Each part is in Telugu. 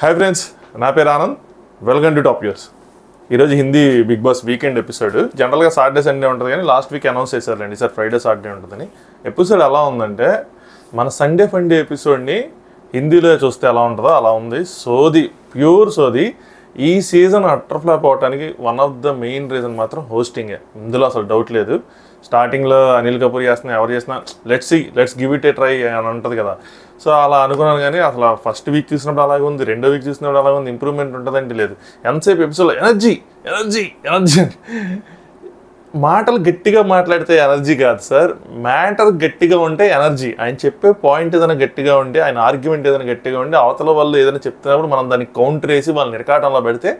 హాయ్ ఫ్రెండ్స్, నా పేరు Anand. Welcome to top news. ఈరోజు Hindi big boss weekend episode. జనరల్గా సాటర్డే సండే ఉంటుంది, కానీ లాస్ట్ వీక్ అనౌన్స్ చేశారండి సార్ ఫ్రైడే సాటర్డే ఉంటుందని. ఎపిసోడ్ ఎలా ఉందంటే మన సండే ఫండే ఎపిసోడ్ని హిందీలో చూస్తే ఎలా ఉంటుందో అలా ఉంది. సోది, ప్యూర్ సోది. ఈ సీజన్ అట్టర్ ఫ్లాప్ అవడానికి one of the main reason మాత్రం హోస్టింగే, ఇందులో అసలు డౌట్ లేదు. స్టార్టింగ్లో అనిల్ కపూర్ చేస్తున్నా, ఎవరు చేసినా let's give it A try అని ఉంటుంది కదా. సో అలా అనుకున్నాను, కానీ అసలు ఫస్ట్ వీక్ చూసినప్పుడు అలాగే ఉంది, రెండో వీక్ చూసినప్పుడు అలాగే ఉంది. ఇంప్రూవ్మెంట్ ఉంటుందంటే లేదు. ఎంతసేపు ఎపిసోడ్లో ఎనర్జీ ఎనర్జీ ఎనర్జీ అని మాటలు గట్టిగా మాట్లాడితే ఎనర్జీ కాదు సార్, మ్యాటర్ గట్టిగా ఉంటే ఎనర్జీ. ఆయన చెప్పే పాయింట్ ఏదైనా గట్టిగా ఉంటే, ఆయన ఆర్గ్యుమెంట్ ఏదైనా గట్టిగా ఉంటే, అవతల వాళ్ళు ఏదైనా చెప్తున్నప్పుడు మనం దాన్ని కౌంటర్ వేసి వాళ్ళని నిరకాటంలో పెడితే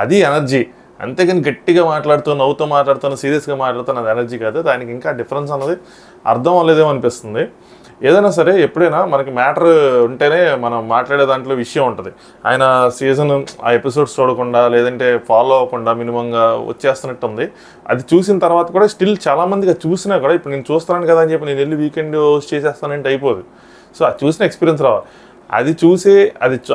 అది ఎనర్జీ. అంతేగాని గట్టిగా మాట్లాడుతూ, నవ్వుతూ మాట్లాడుతున్న, సీరియస్గా మాట్లాడుతున్న అది ఎనర్జీ కాదు. దానికి ఇంకా డిఫరెన్స్ అన్నది అర్థం అవ్వలేదేమో అనిపిస్తుంది. ఏదైనా సరే ఎప్పుడైనా మనకి మ్యాటర్ ఉంటేనే మనం మాట్లాడే దాంట్లో విషయం ఉంటుంది. ఆయన సీజన్ ఆ ఎపిసోడ్స్ చూడకుండా, లేదంటే ఫాలో అవ్వకుండా మినిమంగా వచ్చేస్తున్నట్టు ఉంది. అది చూసిన తర్వాత కూడా స్టిల్ చాలామందిగా చూసినా కూడా, ఇప్పుడు నేను చూస్తాను కదా అని చెప్పి నేను వెళ్ళి వీకెండ్ హోస్ట్ చేసేస్తానంటే అయిపోదు. సో అది చూసిన ఎక్స్పీరియన్స్ రావాలి. అది చూసి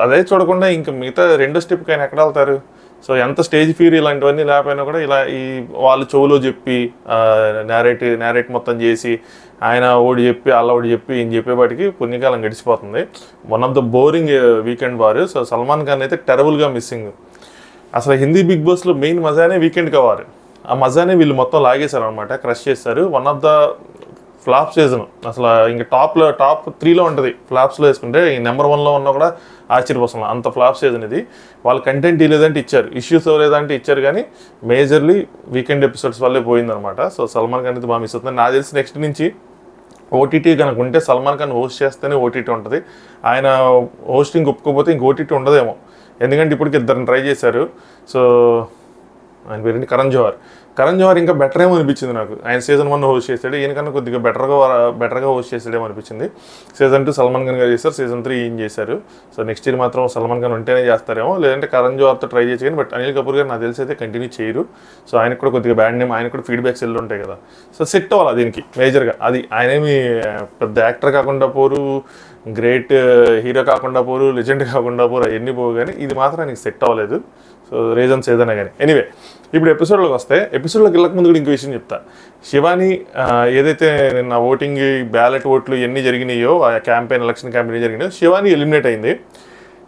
అదే చూడకుండా ఇంకా మిగతా రెండో స్టెప్కి ఆయన ఎక్కడ వెళ్తారు? సో ఎంత స్టేజ్ ఫీర్ ఇలాంటివన్నీ లేకపోయినా కూడా ఇలా ఈ వాళ్ళు చెవులో చెప్పి నేరేట్ మొత్తం చేసి, ఆయన ఓడి చెప్పి అలా ఓడి చెప్పి ఈయన చెప్పేపాటికి పుణ్యకాలం గడిచిపోతుంది. One of the boring weekend వారు. సో సల్మాన్ ఖాన్ అయితే టెరబుల్గా మిస్సింగ్. అసలు హిందీ బిగ్ బాస్లో మెయిన్ మజానే వీకెండ్ కవారు. ఆ మజానే వీళ్ళు మొత్తం లాగేశారు అనమాట, క్రష్ చేశారు. One of the flop season. అసలు ఇంకా టాప్ 3లో ఉంటుంది ఫ్లాప్స్లో వేసుకుంటే. ఈ నెంబర్ 1లో ఉన్నా కూడా ఆశ్చర్యపోతుంది, అంత ఫ్లాప్ సీజన్ ఇది. వాళ్ళు కంటెంట్ లేదంటే ఇచ్చారు, ఇష్యూస్ లేదంటే ఇచ్చారు, కానీ మేజర్లీ వీకెండ్ ఎపిసోడ్స్ వల్లే పోయిందనమాట. సో సల్మాన్ ఖాన్ అయితే బాగా మిస్ అవుతుంది. నాకు తెలిసి నెక్స్ట్ నుంచి ఓటీటీ కనుక ఉంటే సల్మాన్ ఖాన్ హోస్ట్ చేస్తేనే ఓటీటీ ఉంటుంది. ఆయన హోస్టింగ్ ఒప్పుకోకపోతే ఇంక ఓటీటీ ఉండదేమో. ఎందుకంటే ఇప్పటికి ఇద్దరిని ట్రై చేశారు. సో ఆయన పేరేంటి, కరణ్ జోహార్ ఇంకా బెటర్ ఏమో అనిపించింది నాకు. ఆయన సీజన్ 1 హోస్ట్ చేశాడు, ఈయనకన్నా కొద్దిగా బెటర్గా హోస్ట్ చేసాడేమో అనిపించింది. సీజన్ 2 సల్మాన్ ఖాన్ గారు చేశారు, సీజన్ 3 ఈయన చేశారు. సో నెక్స్ట్ ఇయర్ మాత్రం సల్మాన్ ఖాన్ ఉంటేనే చేస్తారేమో, లేదంటే కరణ్ జోహార్తో ట్రై చేయచ్చు. కానీ బట్ అనిల్ కపూర్ గారు నాకు తెలిసి అయితే కంటిన్యూ చేయరు. సో ఆయనకు కూడా కొద్దిగా బ్యాడ్ నేమ్, ఆయన కూడా ఫీడ్బ్యాక్స్ వెళ్ళి ఉంటాయి కదా. సో సెట్ అవ్వాలి దీనికి మేజర్గా. అది ఆయనేమి పెద్ద యాక్టర్ కాకుండా పోరు, గ్రేట్ హీరో కాకుండా పోరు, లెజెండ్ కాకుండా పోరు, అవన్నీ పోవు, కానీ ఇది మాత్రం ఆయనకి సెట్ అవ్వలేదు. సో రీజన్స్ ఏదైనా కానీ. ఎనీవే, ఇప్పుడు ఎపిసోడ్లోకి వస్తే, ఎపిసోడ్లోకి వెళ్ళక ముందు కూడా ఇంకో విషయం చెప్తా. శివాని ఏదైతే నిన్న ఓటింగ్ బ్యాలెట్ ఓట్లు ఎన్ని జరిగినాయో, ఆ ఎలక్షన్ క్యాంపెయిన్ జరిగినాయో, శివాని ఎలిమినేట్ అయింది.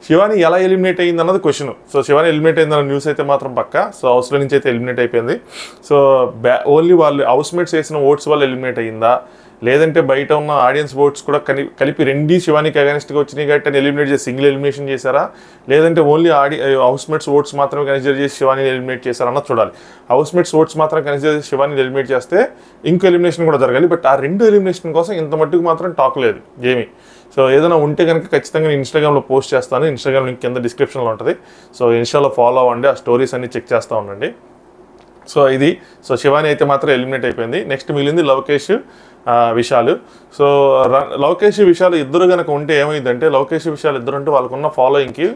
శివాని ఎలా ఎలిమినేట్ అయింది అన్నది క్వశ్చన్. సో శివాని ఎలిమినేట్ అయిందన్న న్యూస్ అయితే మాత్రం పక్కా. సో హౌస్లో నుంచి అయితే ఎలిమినేట్ అయిపోయింది. సో ఓన్లీ వాళ్ళు హౌస్మేట్స్ వేసిన ఓట్స్ వల్ల ఎలిమినేట్ అయ్యిందా, లేదంటే బయట ఉన్న ఆడియన్స్ ఓట్స్ కూడా కలిపి రెండీ శివానికి అగెన్స్ట్గా వచ్చినాయి కాబట్టి ఎలిమినేట్ చేసి సింగిల్ ఎలిమినేషన్ చేశారా, లేదంటే ఓన్లీ హౌస్మేట్స్ ఓట్స్ మాత్రమే కన్సిడర్ చేసి శివాని ఎలిమినేట్ చేశారా అన్నది చూడాలి. హౌస్మేట్స్ ఓట్స్ మాత్రం కన్సిడర్ చేసి శివాని ఎలిమినేట్ చేస్తే ఇంకో ఎలిమినేషన్ కూడా జరగాలి. బట్ ఆ రెండు ఎలిమినేషన్ కోసం ఇంత మట్టుకు మాత్రం టాక్ లేదు ఏమీ. సో ఏదైనా ఉంటే కనుక ఖచ్చితంగా నేను ఇన్స్టాగ్రామ్లో పోస్ట్ చేస్తాను. ఇన్స్టాగ్రామ్ లింక్ కింద డిస్క్రిప్షన్లో ఉంటుంది. సో ఇన్స్టాలో ఫాలో అవ్వండి, ఆ స్టోరీస్ అన్ని చెక్ చేస్తూ ఉండండి. సో ఇది. సో శివాని అయితే మాత్రం ఎలిమినేట్ అయిపోయింది. నెక్స్ట్ మిగిలింది లవకేష్, విశాల్. సో లవకేష్ విశాల్ ఇద్దరు కనుక ఉంటే ఏమైందంటే, లవకేష్ విశాల్ ఇద్దరు ఉంటే వాళ్ళకున్న ఫాలోయింగ్కి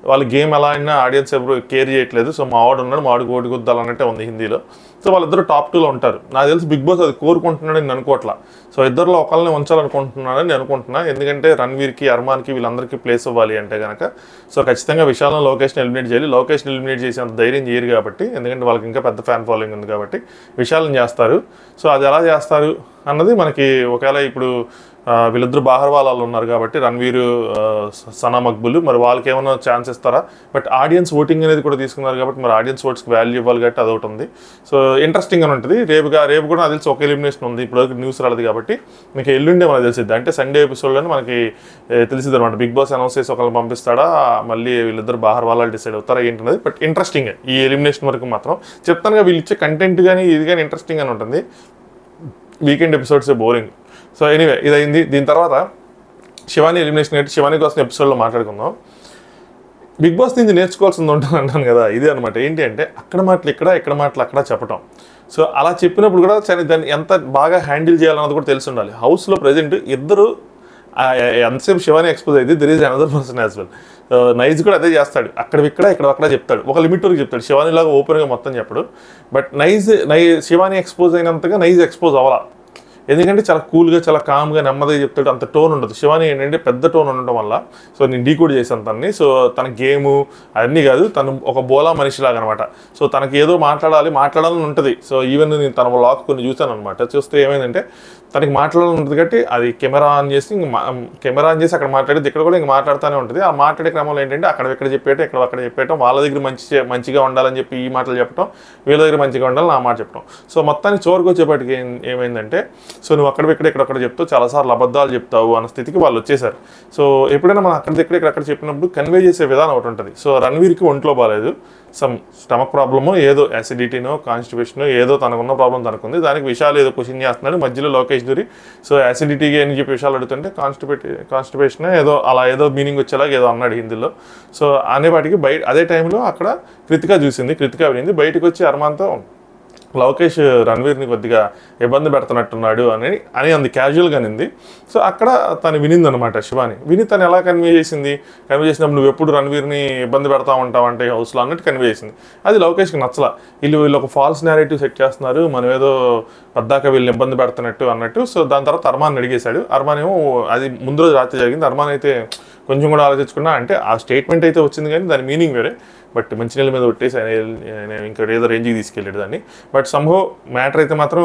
వాళ్ళ గేమ్ ఎలా అయినా ఆడియన్స్ ఎవరు కేర్ చేయట్లేదు. సో మా వాడు ఉన్నాడు, మా వాడికి ఓడి గుద్దాలు అన్నట్టే ఉంది హిందీలో. సో వాళ్ళిద్దరు టాప్ 2లో ఉంటారు. నాకు తెలిసి బిగ్ బాస్ అది కోరుకుంటున్నాడని నేను అనుకోవట్లా. సో ఇద్దరిలో ఒకళ్ళని ఉంచాలనుకుంటున్నాడని నేను అనుకుంటున్నా. ఎందుకంటే రణ్వీర్కి, అర్మాన్కి వీళ్ళందరికీ ప్లేస్ ఇవ్వాలి అంటే కనుక సో ఖచ్చితంగా విశాలను లొకేషన్ ఎలిమినేట్ చేయాలి. లొకేషన్ ఎలిమినేట్ చేసేంత ధైర్యం చేయరు కాబట్టి, ఎందుకంటే వాళ్ళకి ఇంకా పెద్ద ఫ్యాన్ ఫాలోయింగ్ ఉంది కాబట్టి విశాలను చేస్తారు. సో అది ఎలా చేస్తారు అన్నది మనకి, ఒకవేళ ఇప్పుడు వీళ్ళిద్దరు బాహర్వాలాలు ఉన్నారు కాబట్టి రణ్వీర్, సనా మక్బుల్, మరి వాళ్ళకి ఏమైనా ఛాన్స్ ఇస్తారా? బట్ ఆడియన్స్ ఓటింగ్ అనేది కూడా తీసుకున్నారు కాబట్టి మరి ఆడియన్స్ ఓట్స్కి వాల్యూ ఇవ్వాలి కాబట్టి అదొకటి ఉంది. సో ఇంట్రెస్టింగ్ అని ఉంటుంది. రేపు కూడా నాకు తెలిసి ఒక ఎలిమినేషన్ ఉంది, ఇప్పుడు న్యూస్ రాలేదు కాబట్టి మీకు ఎల్లుండే మనకు తెలిసిద్ది. అంటే సండే ఎపిసోడ్లోనే మనకి తెలిసిద్ది అనమాట. బిగ్ బాస్ అనౌన్స్ చేసి ఒకళ్ళు పంపిస్తాడా, మళ్ళీ వీళ్ళిద్దరు బాహర్వాలాలు డిసైడ్ అవుతారా ఏంటనేది. బట్ ఇంట్రెస్టింగ్ ఈ ఎలిమినేషన్ వరకు మాత్రం చెప్తానుగా, వీళ్ళు ఇచ్చే కంటెంట్ కానీ ఇది కానీ ఇంట్రెస్టింగ్ అని ఉంటుంది. వీకెండ్ ఎపిసోడ్సే బోరింగ్. సో ఎనీవే ఇదైంది. దీని తర్వాత శివాని ఎలిమినేషన్ అయితే శివాని కోసం ఎపిసోడ్లో మాట్లాడుకుందాం. బిగ్ బాస్ నుంచి నేర్చుకోవాల్సింది ఉంటుంది అంటాను కదా, ఇదే అనమాట. ఏంటి అంటే అక్కడ మాటలు ఇక్కడ మాటలు అక్కడ చెప్పటం. సో అలా చెప్పినప్పుడు కూడా దాన్ని ఎంత బాగా హ్యాండిల్ చేయాలన్నది కూడా తెలిసి ఉండాలి. హౌస్లో ప్రజెంట్ ఇద్దరు ఎంతసేపు శివాని ఎక్స్పోజ్ అయితే there is another person as well. Naezy కూడా అదే చేస్తాడు, అక్కడ చెప్తాడు, ఒక లిమిట్ వరకు చెప్తాడు. శివాని లాగా ఓపెన్గా మొత్తం చెప్పడు. బట్ శివాని ఎక్స్పోజ్ అయినంతగా నైజ్ ఎక్స్పోజ్ అవ్వాలా. ఎందుకంటే చాలా కూల్గా చాలా కామ్గా నెమ్మదిగా చెప్తాడు, అంత టోన్ ఉండదు. శివాని ఏంటంటే పెద్ద టోన్ ఉండడం వల్ల సో నేను డీకోడ్ చేశాను తనని. సో తన గేము అవన్నీ కాదు, తను ఒక బోలా మనిషిలాగా అనమాట. సో తనకి ఏదో మాట్లాడాలని ఉంటుంది. సో ఈవెన్ నేను తన వ్లాగ్ కొన్ని చూశాను అనమాట. చూస్తే ఏమైందంటే తనకి మాట్లాడాలని ఉంటుంది కాబట్టి అది కెమెరా ఆన్ చేసి అక్కడ మాట్లాడేది, ఇక్కడ కూడా ఇంక మాట్లాడుతూనే ఉంటుంది. ఆ మాట్లాడే క్రమంలో ఏంటంటే అక్కడ చెప్పేయటం వాళ్ళ దగ్గర మంచిగా ఉండాలని చెప్పి ఈ మాటలు చెప్పడం, వీళ్ళ దగ్గర మంచిగా ఉండాలని ఆ మాట చెప్పడం. సో మొత్తానికి చివరికి వచ్చేప్పటికి ఏమైందంటే సో నువ్వు ఇక్కడ చెప్తావు, చాలాసార్లు అబద్ధాలు చెప్తావు అన్న స్థితికి వాళ్ళు వచ్చేసారు. సో ఎప్పుడైనా మనం ఇక్కడ చెప్పినప్పుడు కన్వే చేసే విధానం ఒకటి ఉంటుంది. సో రణ్వీర్కి ఒంట్లో బాగాలేదు, సమ్ స్టమక్ ప్రాబ్లమో ఏదో యాసిడిటీనో కాన్స్టిపేషనో ఏదో తనకున్న ప్రాబ్లం తనకుంది. దానికి విషయాలు ఏదో క్వశ్చన్ చేస్తున్నాడు మధ్యలో లోకేష్ దూరి. సో యాసిడిటీకి అని చెప్పి విషయాలు అడుగుతుంటే కాన్స్టిపేషన్ ఏదో మీనింగ్ వచ్చేలాగా ఏదో అన్నాడు హిందీలో. సో అనేవాటికి అదే టైంలో అక్కడ కృతిక వినింది. బయటకు వచ్చి అర్మాన్తో లోకేష్ రణ్వీర్ని కొద్దిగా ఇబ్బంది పెడుతున్నట్టున్నాడు అని అంది, క్యాజువల్గా అనింది. సో అక్కడ తను వినింది అనమాట శివాని. తను ఎలా కన్వే చేసినప్పుడు నువ్వు ఎప్పుడు రణ్వీర్ని ఇబ్బంది పెడతా ఉంటావు అంటే హౌస్లో అన్నట్టు కన్వే చేసింది. అది లోకేష్కి నచ్చలా. వీళ్ళు ఒక ఫాల్స్ నేరేటివ్ సెట్ చేస్తున్నారు, మనం ఏదో పద్దాక వీళ్ళని ఇబ్బంది పెడుతున్నట్టు అన్నట్టు. సో దాని తర్వాత అర్మాన్ అడిగేశాడు. అర్మాన్ ఏమో అది ముందు రోజు రాత్రి జరిగింది. అర్మాన్ అయితే కొంచెం కూడా ఆలోచించకుండా, అంటే ఆ స్టేట్మెంట్ అయితే వచ్చింది కానీ దాని మీనింగ్ వేరే. బట్ మంచినీళ్ళ మీద కొట్టేసి ఆయన ఇంకా ఏదో రేంజ్కి తీసుకెళ్ళాడు దాన్ని. బట్ సంహో మ్యాటర్ అయితే మాత్రం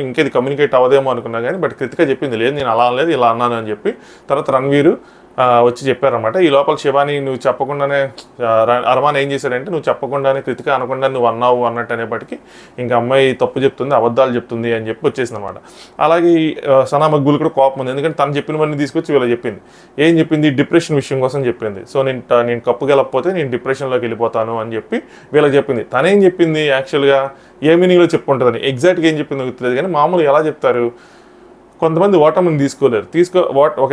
ఇంకేది కమ్యూనికేట్ అవ్వదేమో అనుకున్నా కానీ బట్ కృతిక చెప్పింది, లేదు నేను అలా అనలేదు ఇలా అన్నాను అని చెప్పి. తర్వాత రణ్వీర్ వచ్చి చెప్పారనమాట. ఈ లోపల శివాని నువ్వు చెప్పకుండానే అర్మాన్ ఏం చేశాడంటే నువ్వు చెప్పకుండానే కృతిక అనకుండా నువ్వు అన్నావు అన్నట్టు అనేప్పటికీ ఇంకా అమ్మాయి తప్పు చెప్తుంది, అబద్ధాలు చెప్తుంది అని చెప్పి వచ్చేసింది అనమాట. అలాగే సనా మక్బూల్ కూడా కోపం ఉంది, ఎందుకంటే తను చెప్పినవన్నీ తీసుకొచ్చి వీళ్ళకి చెప్పింది. ఏం చెప్పింది? డిప్రెషన్ విషయం కోసం చెప్పింది. సో నేను కప్పు గెలకపోతే నేను డిప్రెషన్లోకి వెళ్ళిపోతాను అని చెప్పి వీళ్ళకి చెప్పింది. తనేం చెప్పింది యాక్చువల్గా ఏ మీనింగ్లో చెప్పుకుంటుందని ఎగ్జాక్ట్గా ఏం చెప్పింది గుర్తులేదు కానీ మామూలుగా ఎలా చెప్తారు, కొంతమంది ఓటమిని తీసుకోలేరు.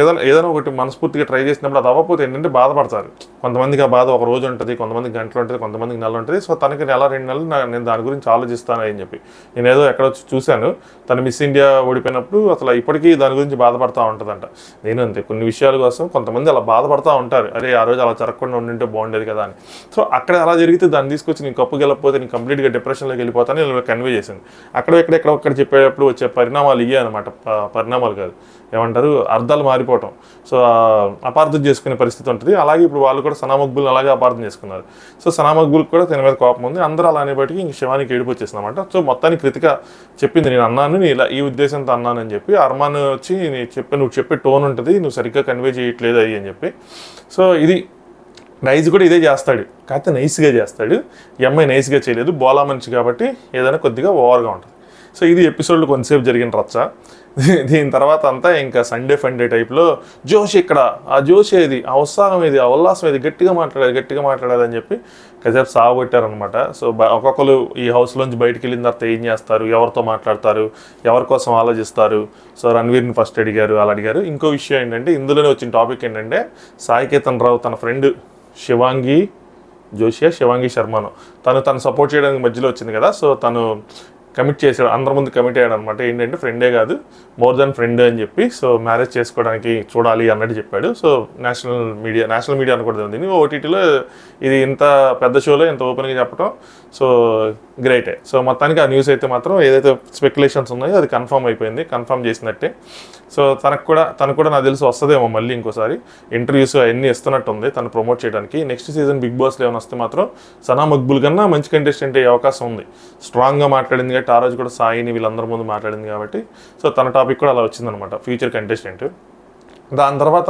ఏదైనా ఒకటి మనస్ఫూర్తిగా ట్రై చేసినప్పుడు అది అవ్వకపోతే ఏంటంటే బాధపడతారు. కొంతమందికి ఆ బాధ ఒక రోజు ఉంటుంది, కొంతమందికి గంటలు ఉంటుంది, కొంతమందికి నెల ఉంటుంది. సో తనకి నెల 2 నెలలు నేను దాని గురించి ఆలోచిస్తాను అని చెప్పి నేను ఏదో ఎక్కడ చూశాను. తను మిస్ ఇండియా ఓడిపోయినప్పుడు అసలు ఇప్పటికీ దాని గురించి బాధపడతా ఉంటుందంట. నేను అంతే, కొన్ని విషయాల కోసం కొంతమంది అలా బాధపడతా ఉంటారు, అరే ఆ రోజు అలా జరగకుండా ఉండింటే బాగుండేది కదా అని. సో అక్కడ అలా జరిగితే దాన్ని తీసుకొచ్చి నేను కప్పు గెలకపోతే నేను కంప్లీట్గా డిప్రెషన్లోకి వెళ్ళిపోతాను నేను కన్వే చేసింది. అక్కడ చెప్పేటప్పుడు వచ్చే పరిణామాలు ఇవే అనమాట. పరిణామాలు కాదు, ఏమంటారు, అర్థాలు మారిపోవటం. సో అపార్థం చేసుకునే పరిస్థితి ఉంటుంది. అలాగే ఇప్పుడు వాళ్ళు కూడా సనా మక్బూల్ని అలాగే అపార్థం చేసుకున్నారు. సో సనా మక్బూల్కి కూడా తన మీద కోపం ఉంది. అందరూ అలా అనేప్పటికీ ఇంక శివానికి ఏడుపు వచ్చేసింది అనమాట. సో మొత్తానికి కృతిక చెప్పింది, నేను అన్నాను, నేను ఇలా ఈ ఉద్దేశంతో అన్నాను అని చెప్పి. అర్మాన్ వచ్చి నువ్వు చెప్పే టోన్ ఉంటుంది, నువ్వు సరిగ్గా కన్వే చేయట్లేదు అది అని చెప్పి. సో ఇది నైస్ కూడా ఇదే చేస్తాడు, కాకపోతే నైస్గా చేస్తాడు. ఈ అమ్మాయి నైస్గా చేయలేదు, బోలా మనిషి కాబట్టి ఏదైనా కొద్దిగా ఓవర్గా ఉంటుంది. సో ఇది ఎపిసోడ్లో కొంతసేపు జరిగిన రచ్చ. దీని తర్వాత అంతా ఇంకా సండే ఫండే టైప్లో జోష్ ఇక్కడ, ఆ జోష్ ఏది, ఆ ఉత్సాహం ఏది, ఆ ఉల్లాసం ఏది, గట్టిగా మాట్లాడాలి అని చెప్పి కాసేపు సాగొట్టారనమాట. సో ఒక్కొక్కరు ఈ హౌస్లోంచి బయటికి వెళ్ళిన తర్వాత ఏం చేస్తారు, ఎవరితో మాట్లాడతారు, ఎవరి కోసం ఆలోచిస్తారు. సో రణ్వీర్ని ఫస్ట్ అడిగారు. ఇంకో విషయం ఏంటంటే ఇందులోనే వచ్చిన టాపిక్ ఏంటంటే సాయికేతన్ రావు తన ఫ్రెండ్ శివాంగి శర్మను తను సపోర్ట్ చేయడానికి మధ్యలో వచ్చింది కదా. సో తను కమిట్ చేశాడు, అందరి ముందు కమిట్ అయ్యాడు అనమాట. ఏంటంటే ఫ్రెండే కాదు, మోర్ దాన్ ఫ్రెండ్ అని చెప్పి. సో మ్యారేజ్ చేసుకోవడానికి చూడాలి అన్నట్టు చెప్పాడు. సో నేషనల్ మీడియా అనకూడదు దీన్ని, ఓటీటీలో ఇది ఇంత పెద్ద షోలో ఇంత ఓపెన్గా చెప్పడం సో గ్రేటే. సో మొత్తానికి ఆ న్యూస్ అయితే మాత్రం ఏదైతే స్పెక్యులేషన్స్ ఉన్నాయో అది కన్ఫర్మ్ చేసినట్టే. సో తనకు కూడా నాకు తెలిసి వస్తుందేమో మళ్ళీ ఇంకోసారి ఇంటర్వ్యూస్ అవన్నీ ఇస్తున్నట్టుంది తను ప్రమోట్ చేయడానికి. నెక్స్ట్ సీజన్ బిగ్ బాస్లో ఏమైనా వస్తే మాత్రం సనా మక్బూల్ కన్నా మంచి కంటెస్టెంట్ అయ్యే అవకాశం ఉంది. స్ట్రాంగ్గా మాట్లాడింది కాబట్టి, ఆ రోజు కూడా సాయిని వీళ్ళందరి ముందు మాట్లాడింది కాబట్టి సో తన టాపిక్ కూడా అలా వచ్చిందనమాట, ఫ్యూచర్ కంటెస్టెంట్. దాని తర్వాత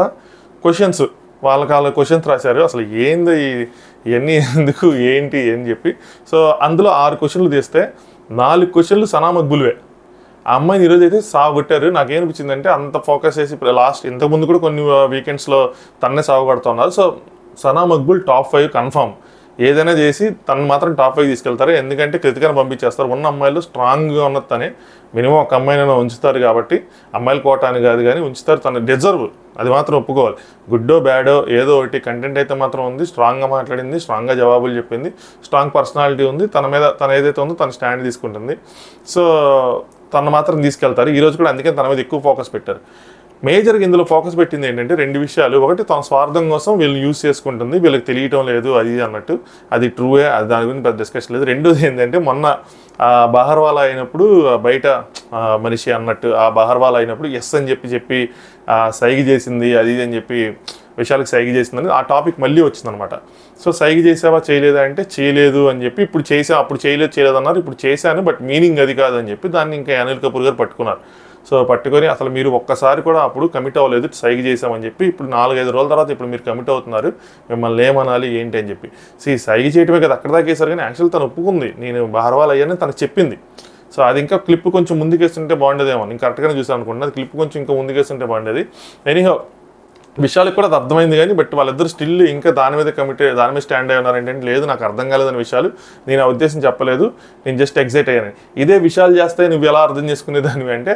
వాళ్ళ క్వశ్చన్స్ రాశారు. అసలు ఏంది ఇవన్నీ ఎందుకు ఏంటి అని చెప్పి. సో అందులో 6 క్వశ్చన్లు తీస్తే 4 క్వశ్చన్లు సనా మక్బూల్వే. ఆ అమ్మాయిని ఈరోజు అయితే సాగొట్టారు. నాకేమనిపించిందంటే అంత ఫోకస్ చేసి ఇంతకుముందు కూడా కొన్ని వీకెండ్స్లో తన్నే సాగుపడుతున్నారు. So Sana Makbul top 5 confirm. ఏదైనా చేసి తను మాత్రం టాప్ 5 తీసుకెళ్తారు. ఎందుకంటే కృతికను పంపించేస్తారు. ఉన్న అమ్మాయిలు స్ట్రాంగ్గా ఉన్నది తనే, మినిమం ఒక అమ్మాయినైనా ఉంచుతారు కాబట్టి, అమ్మాయిల కోట అని కాదు కానీ ఉంచుతారు. తను డిజర్వ్, అది మాత్రం ఒప్పుకోవాలి. గుడ్డో బ్యాడో ఏదో ఒకటి కంటెంట్ అయితే మాత్రం ఉంది. స్ట్రాంగ్గా మాట్లాడింది, స్ట్రాంగ్గా జవాబులు చెప్పింది, స్ట్రాంగ్ పర్సనాలిటీ ఉంది. తన ఏదైతే ఉందో తన స్టాండ్ తీసుకుంటుంది. సో తను మాత్రం తీసుకెళ్తారు. ఈరోజు కూడా అందుకే తన మీద ఎక్కువ ఫోకస్ పెట్టారు. మేజర్గా ఇందులో ఫోకస్ పెట్టింది ఏంటంటే 2 విషయాలు. ఒకటి, తన స్వార్థం కోసం వీళ్ళని యూజ్ చేసుకుంటుంది, వీళ్ళకి తెలియటం లేదు అది అన్నట్టు. అది ట్రూవే, అది దాని గురించి పెద్ద డిస్కషన్ లేదు. రెండోది ఏంటంటే మొన్న ఆ బహర్వాలా అయినప్పుడు బయట మనిషి అన్నట్టు ఆ బహర్వాలా అయినప్పుడు ఎస్ అని చెప్పి సైగ చేసింది అది ఇది అని చెప్పి విషయాలకు సైగ చేసిందని ఆ టాపిక్ మళ్ళీ వచ్చిందనమాట. సో సైగ చేసావా చేయలేదా అంటే చేయలేదు అని చెప్పి ఇప్పుడు అప్పుడు చేయలేదు అన్నారు, ఇప్పుడు చేశాను బట్ మీనింగ్ అది కాదు అని చెప్పి దాన్ని ఇంకా అనిల్ కపూర్ గారు పట్టుకున్నారు. సో పట్టుకొని అసలు మీరు ఒక్కసారి కూడా అప్పుడు కమిట్ అవ్వలేదు, సైగ చేసామని చెప్పి ఇప్పుడు 4-5 రోజుల తర్వాత ఇప్పుడు మీరు కమిట్ అవుతున్నారు, మిమ్మల్ని ఏమనాలి ఏంటి అని చెప్పి. సైగ చేయటమే కదా అక్కడ దాకా వేసారు, కానీ యాక్చువల్ తను ఒప్పుకుంది నేను బహర్వాలా అయ్యానని తనకు చెప్పింది. సో అది ఇంకా క్లిప్ కొంచెం ముందుకేస్తుంటే బాగుండేదేమో, నేను కరెక్ట్గానే చూసాను అనుకుంటున్నా, అది క్లిప్ కొంచెం ఇంకా ముందుకేస్తుంటే బాగుండేది. ఎనీహౌ విషయాలకు కూడా అది అర్థమైంది, కానీ బట్ వాళ్ళిద్దరు స్టిల్ ఇంకా దాని మీద స్టాండ్ అయి ఉన్నారు. ఏంటంటే లేదు నాకు అర్థం కాలేదని విషయాలు, నేను ఆ ఉద్దేశం చెప్పలేదు, నేను జస్ట్ ఎగ్జైట్ అయ్యాను. ఇదే విషయాలు చేస్తే నువ్వు ఎలా అర్థం చేసుకునేదానివి అంటే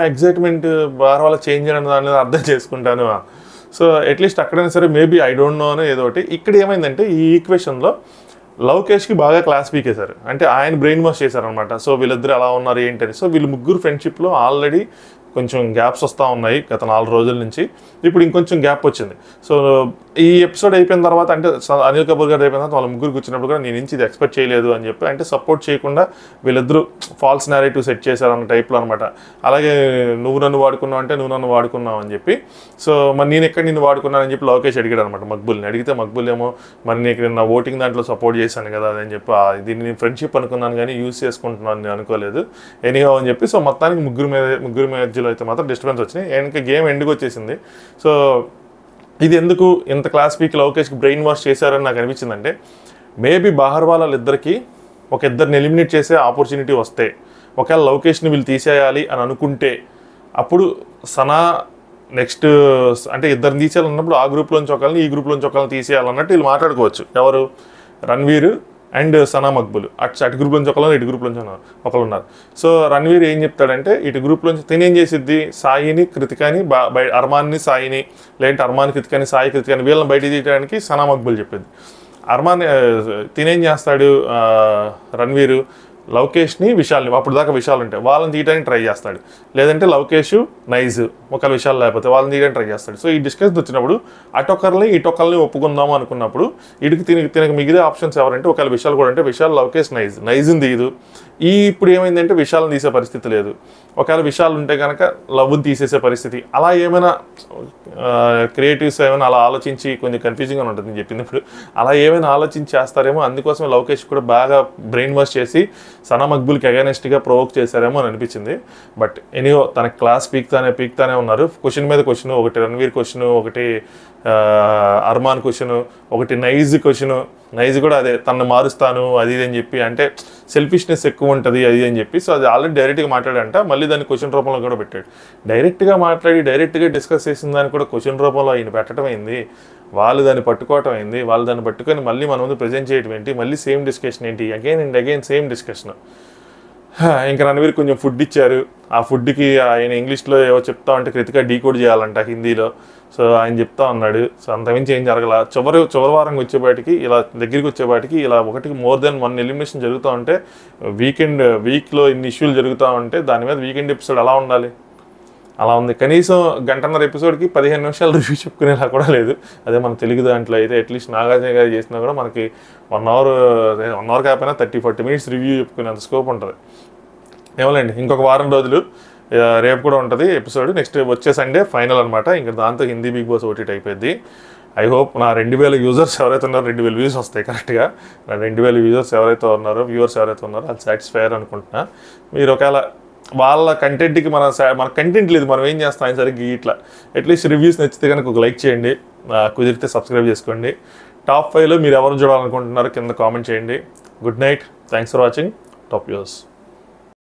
ఎగ్జైట్మెంట్ బహర్వాలా చేంజ్ చేయడం దాని మీద అర్థం చేసుకుంటాను. సో అట్లీస్ట్ అక్కడైనా సరే మేబీ ఐ డోంట్ నో అని ఏదో ఒకటి. ఇక్కడ ఏమైందంటే ఈ ఈక్వేషన్లో లవకేష్కి బాగా క్లాస్ పీకేశారు, అంటే ఆయన బ్రెయిన్ వాష్ చేశారనమాట. సో వీళ్ళిద్దరు ఎలా ఉన్నారు ఏంటని. సో వీళ్ళు ముగ్గురు ఫ్రెండ్షిప్లో ఆల్రెడీ కొంచెం గ్యాప్స్ వస్తూ ఉన్నాయి గత 4 రోజుల నుంచి, ఇప్పుడు ఇంకొంచెం గ్యాప్ వచ్చింది. సో ఈ ఎపిసోడ్ అయిపోయిన తర్వాత అంటే అనిల్ కపూర్ గారు అయిపోయిన తర్వాత వాళ్ళ ముగ్గురు కూర్చున్నప్పుడు కూడా నేను ఇది ఎక్స్పెక్ట్ చేయలేదు అని చెప్పి, అంటే సపోర్ట్ చేయకుండా వీళ్ళిద్దరూ ఫాల్స్ నేరేటివ్ సెట్ చేశారన్న టైప్లో అనమాట. అలాగే నువ్వు నన్ను వాడుకున్నావు అంటే నువ్వు నన్ను వాడుకున్నావు అని చెప్పి, సో మరి నేను ఎక్కడ నిన్ను వాడుకున్నానని చెప్పి లవకేష్ అడిగాడు అనమాట మక్బుల్ని. అడిగితే మక్బుల్ ఏమో మరి నీకు నా ఓటింగ్ దాంట్లో సపోర్ట్ చేశాను కదా అని చెప్పి, దీన్ని నేను ఫ్రెండ్షిప్ అనుకున్నాను కానీ యూజ్ చేసుకుంటున్నాను నేను అనుకోలేదు ఎనీహౌ అని చెప్పి. సో మొత్తానికి ముగ్గురు మధ్యలో అయితే మాత్రం డిస్టర్బెన్స్ వచ్చినాయి. ఇంకా గేమ్ ఎండ్కి వచ్చేసింది. సో ఇది ఎందుకు ఇంత క్లాస్ పీక్ లవకేష్కి బ్రెయిన్ వాష్ చేశారని నాకు అనిపించిందంటే, మేబీ బహర్వాలాలిద్దరికి ఇద్దరిని ఎలిమినేట్ చేసే ఆపర్చునిటీ వస్తే, ఒకవేళ లవకేష్ని వీళ్ళు తీసేయాలి అని అనుకుంటే అప్పుడు సనా నెక్స్ట్ అంటే ఇద్దరిని తీసేయాలన్నప్పుడు ఆ గ్రూప్లోంచి ఒకళ్ళని ఈ గ్రూప్లోంచి ఒకళ్ళని తీసేయాలన్నట్టు వీళ్ళు మాట్లాడుకోవచ్చు. ఎవరు రణ్వీర్ అండ్ సనా మక్బుల్ అటు గ్రూప్ నుంచి ఒకళ్ళు ఇటు గ్రూప్ నుంచి ఒకళ్ళు ఉన్నారు. సో రణ్వీర్ ఏం చెప్తాడంటే ఇటు గ్రూప్ నుంచి తినేం చేసిద్ది సాయిని కృతికాని అర్మాన్ని సాయిని, లేదంటే అర్మాన్ కృతికాని సాయి కృతికాని వీళ్ళని బయట తీయడానికి సనా మక్బుల్ చెప్పింది. తినేం చేస్తాడు రణ్వీర్ లవకేష్ని విశాల్ని, అప్పుడు దాకా విశాల్ ఉంటాయి వాళ్ళని తీయడానికి ట్రై చేస్తాడు, లేదంటే లవకేష్ నైజ్ ఒకళ్ళ విషయాలు లేకపోతే వాళ్ళని తీయడానికి ట్రై చేస్తాడు. సో ఈ డిస్కషన్ వచ్చినప్పుడు అటొకరిని ఇటొకరిని ఒప్పుకుందాము అనుకున్నప్పుడు తినక మిగిలిన ఆప్షన్స్ ఎవరంటే ఒకవేళ విశాల్ కూడా అంటే విశాల్ లవకేష్ నైజ్ని తీయదు. ఇప్పుడు ఏమైందంటే విశాల్ని తీసే పరిస్థితి లేదు, ఒకవేళ విశాల్ ఉంటే కనుక లవ్ని తీసేసే పరిస్థితి. అలా ఏమైనా క్రియేటివ్స్ ఏమైనా అలా ఆలోచించి కొంచెం కన్ఫ్యూజింగ్గా ఉంటుంది నేను చెప్పింది. ఇప్పుడు అలా ఏమైనా ఆలోచించి చేస్తారేమో, అందుకోసం లవకేష్ కూడా బాగా బ్రెయిన్ వాష్ చేసి సనా మక్బుల్కి అగైనెస్ట్గా ప్రొవోక్ చేశారేమో అని అనిపించింది. బట్ ఎనీహో తన క్లాస్ పీక్తానే ఉన్నారు. క్వశ్చన్ మీద క్వశ్చన్, ఒకటి రణ్వీర్ క్వశ్చన్, ఒకటి అర్మాన్ క్వశ్చన్, ఒకటి నైజ్ కూడా అదే తనను మారుస్తాను అది ఇది అని చెప్పి, అంటే సెల్ఫిష్నెస్ ఎక్కువ ఉంటుంది అది అని చెప్పి. సో అది ఆల్రెడీ డైరెక్ట్గా మాట్లాడంట, మళ్ళీ దాన్ని క్వశ్చన్ రూపంలో కూడా పెట్టాడు. డైరెక్ట్గా డిస్కస్ చేసిన దాన్ని కూడా క్వశ్చన్ రూపంలో ఆయన పెట్టడం అయింది, వాళ్ళు దాన్ని పట్టుకోవటం అయింది, వాళ్ళు దాన్ని పట్టుకొని మళ్ళీ మన ముందు ప్రజెంట్ చేయడం ఏంటి, మళ్ళీ సేమ్ డిస్కషన్ ఏంటి, again and again same discussion. ఇంకా రణ్వీర్ కొంచెం ఫుడ్ ఇచ్చారు, ఆ ఫుడ్కి ఆయన ఇంగ్లీష్లో ఏవో చెప్తా ఉంటే కృతిక డీకోడ్ చేయాలంట హిందీలో. సో ఆయన చెప్తా ఉన్నాడు. సో అంతమించి ఏం జరగల. చివరి వారంకి వచ్చేపాటికి దగ్గరికి వచ్చేపాటికి ఒకటికి మోర్ దెన్ 1 ఎలిమినేషన్ జరుగుతూ ఉంటే, వీక్లో ఇన్ని ఇష్యూలు జరుగుతూ ఉంటే దాని మీద వీకెండ్ ఎపిసోడ్ ఎలా ఉండాలి, అలా ఉంది. కనీసం 1.5 ఎపిసోడ్కి 15 నిమిషాలు రివ్యూ చెప్పుకునేలా కూడా లేదు. అదే మన తెలుగు దాంట్లో అయితే అట్లీస్ట్ నాగార్జున గారు చేసినా కూడా మనకి 1 అవర్ కాకపోయినా 30-40 మినిట్స్ రివ్యూ చెప్పుకునేంత స్కోప్ ఉంటుంది. ఏమోలేండి, ఇంకొక వారం రోజులు రేపు కూడా ఉంటుంది ఎపిసోడ్. నెక్స్ట్ వచ్చే సండే ఫైనల్ అనమాట. ఇంకా దాంతో హిందీ బిగ్ బాస్ ఓటీటీ అయిపోయింది. ఐ హోప్ నా 2000 యూజర్స్ ఎవరైతే ఉన్నారో 2000 వ్యూస్ వస్తాయి కరెక్ట్గా. నా 2000 వ్యూవర్స్ ఎవరైతే ఉన్నారో వాళ్ళు సాటిస్ఫైర్ అనుకుంటున్నా. మీరు ఒకవేళ వాళ్ళ కంటెంట్కి మన కంటెంట్ లేదు, మనం ఏం చేస్తాం ఆయన సరిగ్గా ఇట్లా అట్లీస్ట్ రివ్యూస్ నచ్చితే కనుక ఒక లైక్ చేయండి, కుదిరితే సబ్స్క్రైబ్ చేసుకోండి. టాప్ 5లో మీరు ఎవరు చూడాలనుకుంటున్నారో కింద కామెంట్ చేయండి. Good night, thanks for watching top views.